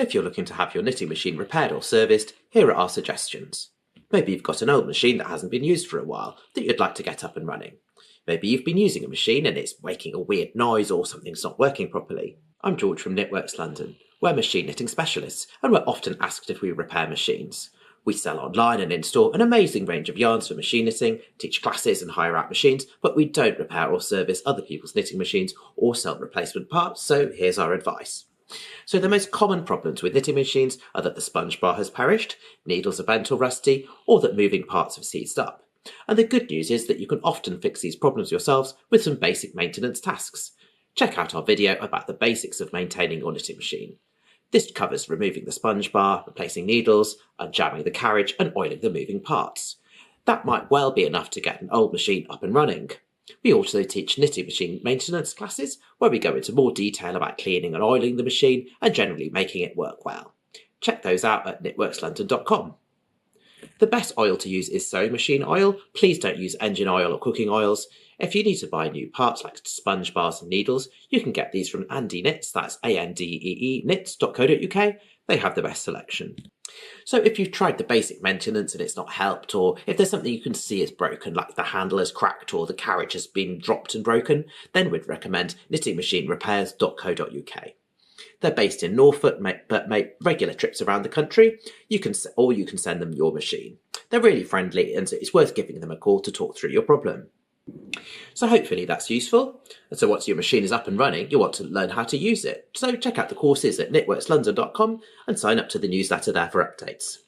If you're looking to have your knitting machine repaired or serviced, here are our suggestions. Maybe you've got an old machine that hasn't been used for a while that you'd like to get up and running. Maybe you've been using a machine and it's making a weird noise or something's not working properly. I'm George from Knitworks London. We're machine knitting specialists and we're often asked if we repair machines. We sell online and in-store an amazing range of yarns for machine knitting, teach classes and hire out machines, but we don't repair or service other people's knitting machines or sell replacement parts, so here's our advice. So the most common problems with knitting machines are that the sponge bar has perished, needles are bent or rusty, or that moving parts have seized up. And the good news is that you can often fix these problems yourselves with some basic maintenance tasks. Check out our video about the basics of maintaining your knitting machine. This covers removing the sponge bar, replacing needles, unjamming the carriage and oiling the moving parts. That might well be enough to get an old machine up and running. We also teach knitting machine maintenance classes where we go into more detail about cleaning and oiling the machine and generally making it work well. Check those out at knitworkslondon.com. The best oil to use is sewing machine oil. Please don't use engine oil or cooking oils. If you need to buy new parts like sponge bars and needles, you can get these from Andy Knits, that's ANDEE knits.co.uk. They have the best selection. So if you've tried the basic maintenance and it's not helped, or if there's something you can see is broken, like the handle has cracked or the carriage has been dropped and broken, then we'd recommend knittingmachinerepairs.co.uk. They're based in Norfolk, but make regular trips around the country. You can send them your machine. They're really friendly, and so it's worth giving them a call to talk through your problem. So hopefully that's useful. And so once your machine is up and running, you'll want to learn how to use it. So check out the courses at knitworkslondon.com and sign up to the newsletter there for updates.